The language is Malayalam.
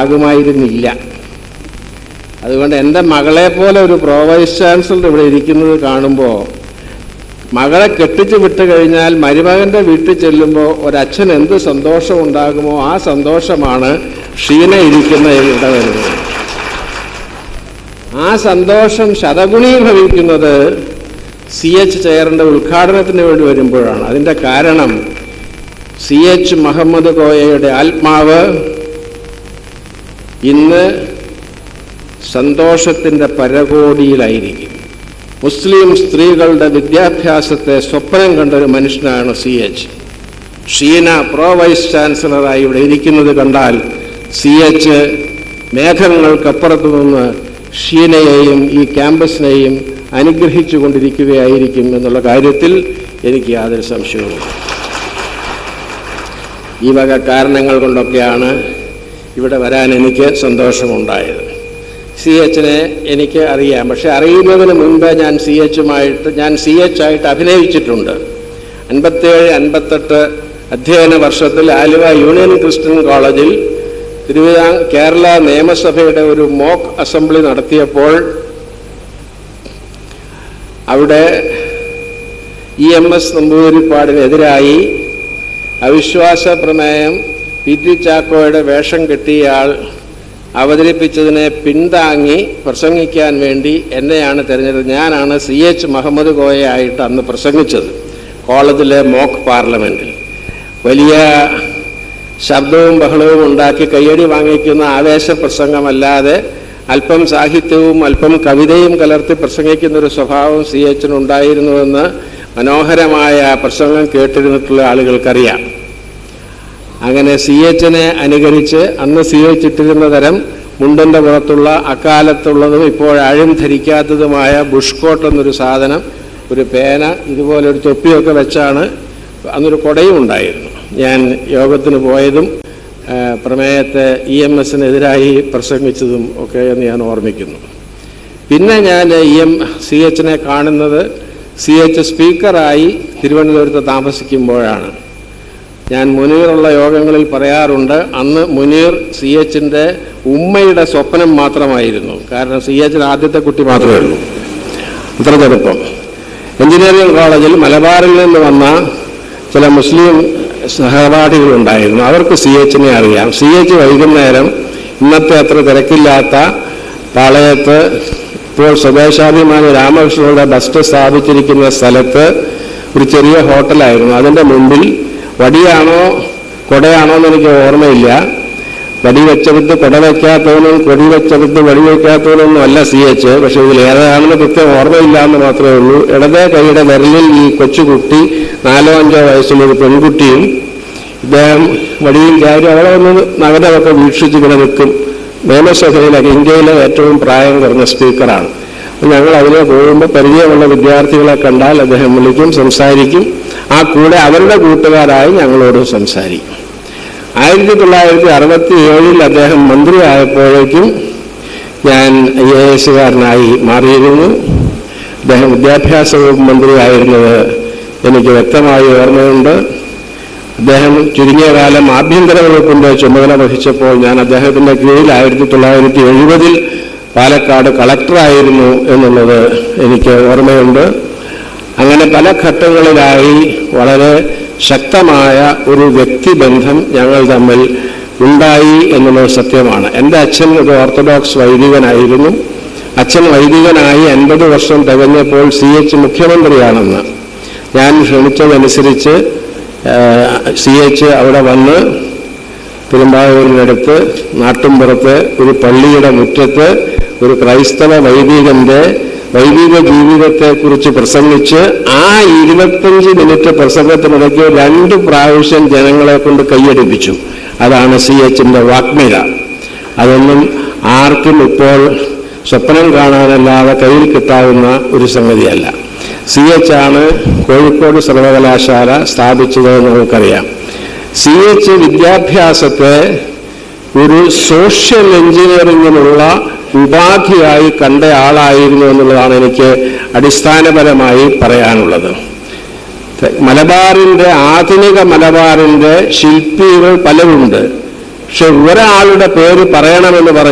ഉണ്ടാകുമായിരുന്നില്ല. അതുകൊണ്ട് എൻ്റെ മകളെ പോലെ ഒരു പ്രോ വൈസ് ചാൻസലർ ഇവിടെ ഇരിക്കുന്നത് കാണുമ്പോൾ, മകളെ കെട്ടിച്ച് വിട്ട് കഴിഞ്ഞാൽ മരുമകൻ്റെ വീട്ടിൽ ചെല്ലുമ്പോൾ ഒരച്ഛൻ എന്ത് സന്തോഷം ഉണ്ടാകുമോ ആ സന്തോഷമാണ് ഷീന ഇരിക്കുന്ന ഇവിടെ വരുന്നത്. ആ സന്തോഷം ശതഗുണീഭവിക്കുന്നത് CH ചെയറിൻ്റെ ഉദ്ഘാടനത്തിന് വേണ്ടി വരുമ്പോഴാണ്. അതിൻ്റെ കാരണം CH മുഹമ്മദ് കോയയുടെ ആത്മാവ് ഇന്ന് സന്തോഷത്തിൻ്റെ പരകോടിയിലായിരിക്കും. മുസ്ലിം സ്ത്രീകളുടെ വിദ്യാഭ്യാസത്തെ സ്വപ്നം കണ്ടൊരു മനുഷ്യനാണ് CH. ഷീന പ്രോ വൈസ് ചാൻസലറായി ഇവിടെ ഇരിക്കുന്നത് കണ്ടാൽ CH മേഘങ്ങൾക്കപ്പുറത്തു നിന്ന് ഷീനയെയും ഈ ക്യാമ്പസിനെയും അനുഗ്രഹിച്ചു കൊണ്ടിരിക്കുകയായിരിക്കും എന്നുള്ള കാര്യത്തിൽ എനിക്ക് യാതൊരു സംശയവുമില്ല. ഈ വക കാരണങ്ങൾ കൊണ്ടൊക്കെയാണ് ഇവിടെ വരാൻ എനിക്ക് സന്തോഷമുണ്ടായത്. CHനെ എനിക്ക് അറിയാം, പക്ഷെ അറിയുന്നതിന് മുൻപ് ഞാൻ CH ആയിട്ട് അഭിനയിച്ചിട്ടുണ്ട്. 57-58 അധ്യയന വർഷത്തിൽ ആലുവ യൂണിയൻ ക്രിസ്ത്യൻ കോളേജിൽ കേരള നിയമസഭയുടെ ഒരു മോക്ക് അസംബ്ലി നടത്തിയപ്പോൾ അവിടെ EMS നമ്പൂതിരിപ്പാടിനെതിരായി അവിശ്വാസ പ്രമേയം PT ചാക്കോയുടെ വേഷം കെട്ടിയയാൾ അവതരിപ്പിച്ചതിനെ പിന്താങ്ങി പ്രസംഗിക്കാൻ വേണ്ടി എന്നെയാണ് തിരഞ്ഞെടുത്തത്. ഞാനാണ് CH മുഹമ്മദ് കോയയായിട്ട് അന്ന് പ്രസംഗിച്ചത് കോളേജിലെ മോക്ക് പാർലമെൻറ്റിൽ. വലിയ ശബ്ദവും ബഹളവും ഉണ്ടാക്കി കയ്യടി വാങ്ങിക്കുന്ന ആവേശ പ്രസംഗമല്ലാതെ അല്പം സാഹിത്യവും അല്പം കവിതയും കലർത്തി പ്രസംഗിക്കുന്നൊരു സ്വഭാവം CHനുണ്ടായിരുന്നുവെന്ന് മനോഹരമായ പ്രസംഗം കേട്ടിരുന്നിട്ടുള്ള ആളുകൾക്കറിയാം. അങ്ങനെ CHനെ അനുകരിച്ച് അന്ന് CH ഇട്ടിരുന്ന തരം മുണ്ടിൻ്റെ പുറത്തുള്ള അക്കാലത്തുള്ളതും ഇപ്പോഴാഴും ധരിക്കാത്തതുമായ ബുഷ് കോട്ട് എന്നൊരു സാധനം, ഒരു പേന, ഇതുപോലെ ഒരു തൊപ്പിയൊക്കെ വെച്ചാണ്, അന്നൊരു കുടയും ഉണ്ടായിരുന്നു. ഞാൻ യോഗത്തിന് പോയതും പ്രമേയത്തെ EMSനെതിരായി പ്രസംഗിച്ചതും ഒക്കെ എന്ന് ഞാൻ ഓർമ്മിക്കുന്നു. പിന്നെ ഞാൻ CHനെ കാണുന്നത് CH സ്പീക്കറായി തിരുവനന്തപുരത്ത് താമസിക്കുമ്പോഴാണ്. ഞാൻ മുനീറുള്ള യോഗങ്ങളിൽ പറയാറുണ്ട്, അന്ന് മുനീർ CHൻ്റെ ഉമ്മയുടെ സ്വപ്നം മാത്രമായിരുന്നു. കാരണം CHന് ആദ്യത്തെ കുട്ടി മാത്രമേ ഉള്ളൂ, അത്ര ചെറുപ്പം. എഞ്ചിനീയറിംഗ് കോളേജിൽ മലബാറിൽ നിന്ന് വന്ന ചില മുസ്ലിം സഹപാഠികളുണ്ടായിരുന്നു, അവർക്ക് CHനെ അറിയാം. CH വൈകുന്നേരം ഇന്നത്തെ അത്ര തിരക്കില്ലാത്ത പാളയത്ത് ഇപ്പോൾ സ്വദേശാഭിമാനി രാമകൃഷ്ണയുടെ ബസ്റ്റ് സ്ഥാപിച്ചിരിക്കുന്ന സ്ഥലത്ത് ഒരു ചെറിയ ഹോട്ടലായിരുന്നു. അതിൻ്റെ മുമ്പിൽ വടിയാണോ കൊടയാണോ എന്ന് എനിക്ക് ഓർമ്മയില്ല, വടി വെച്ചെടുത്ത് കൊട വയ്ക്കാത്തവനും കൊടി വെച്ചെടുത്ത് വടി വയ്ക്കാത്തവനൊന്നും അല്ല CH. പക്ഷെ ഇതിൽ ഏതാണെന്ന് കൃത്യം ഓർമ്മയില്ല എന്ന് മാത്രമേ ഉള്ളൂ. ഇടതേ കൈയുടെ വിരലിൽ ഈ കൊച്ചുകുട്ടി 4-5 വയസ്സുള്ളൊരു പെൺകുട്ടിയും ഇദ്ദേഹം വടിയും ചാരി അവിടെ വന്ന് നഗരമൊക്കെ വീക്ഷിച്ചിങ്ങനെ നിൽക്കും. നിയമസഭയിലൊക്കെ ഇന്ത്യയിലെ ഏറ്റവും പ്രായം കുറഞ്ഞ സ്പീക്കറാണ്. ഞങ്ങൾ അതിലെ പോകുമ്പോൾ പരിചയമുള്ള വിദ്യാർത്ഥികളെ കണ്ടാൽ അദ്ദേഹം വിളിക്കും, സംസാരിക്കും. ആ കൂടെ അവരുടെ കൂട്ടുകാരായി ഞങ്ങളോട് സംസാരിക്കും. 1967 അദ്ദേഹം മന്ത്രിയായപ്പോഴേക്കും ഞാൻ IAS-കാരനായി മാറിയിരുന്നു. അദ്ദേഹം വിദ്യാഭ്യാസ വകുപ്പ് മന്ത്രിയായിരുന്നത് എനിക്ക് വ്യക്തമായി ഓർമ്മയുണ്ട്. അദ്ദേഹം ചുരുങ്ങിയ കാലം ആഭ്യന്തര വകുപ്പിൻ്റെ ചുമതല വഹിച്ചപ്പോൾ ഞാൻ അദ്ദേഹത്തിൻ്റെ കീഴിൽ 1970 പാലക്കാട് കളക്ടറായിരുന്നു എന്നുള്ളത് എനിക്ക് ഓർമ്മയുണ്ട്. അങ്ങനെ പല ഘട്ടങ്ങളിലായി വളരെ ശക്തമായ ഒരു വ്യക്തിബന്ധം ഞങ്ങൾ തമ്മിൽ ഉണ്ടായി എന്നുള്ളത് സത്യമാണ്. എൻ്റെ അച്ഛൻ ഒരു ഓർത്തഡോക്സ് വൈദികനായിരുന്നു. അച്ഛൻ വൈദികനായി 50 വർഷം തികഞ്ഞപ്പോൾ CH മുഖ്യമന്ത്രിയാണെന്ന് ഞാൻ ക്ഷണിച്ചതനുസരിച്ച് CH അവിടെ വന്ന് പെരുമ്പാവൂരിനടുത്ത് നാട്ടുംപുറത്ത് ഒരു പള്ളിയുടെ മുറ്റത്ത് ഒരു ക്രൈസ്തവ വൈദികൻ്റെ വൈദിക ജീവിതത്തെക്കുറിച്ച് പ്രസംഗിച്ച് ആ 25 മിനിറ്റ് പ്രസംഗത്തിനിടയ്ക്ക് 2 പ്രാവശ്യം ജനങ്ങളെ കൊണ്ട് കൈയടിപ്പിച്ചു. അതാണ് CHൻ്റെ വാഗ്മിക. അതൊന്നും ആർക്കും ഇപ്പോൾ സ്വപ്നം കാണാനല്ലാതെ കയ്യിൽ കിട്ടാവുന്ന ഒരു സംഗതിയല്ല. CH ആണ് കോഴിക്കോട് സർവകലാശാല സ്ഥാപിച്ചത് നമുക്കറിയാം. CH വിദ്യാഭ്യാസത്തെ ഒരു സോഷ്യൽ എഞ്ചിനീയറിങ്ങിനുള്ള ഉപാധിയായി കണ്ട ആളായിരുന്നു എന്നുള്ളതാണ് എനിക്ക് അടിസ്ഥാനപരമായി പറയാനുള്ളത്. മലബാറിൻ്റെ ആധുനിക മലബാറിൻ്റെ ശില്പികൾ പലരുണ്ട്. പക്ഷെ ഒരാളുടെ പേര് പറയണമെന്ന് പറഞ്ഞു.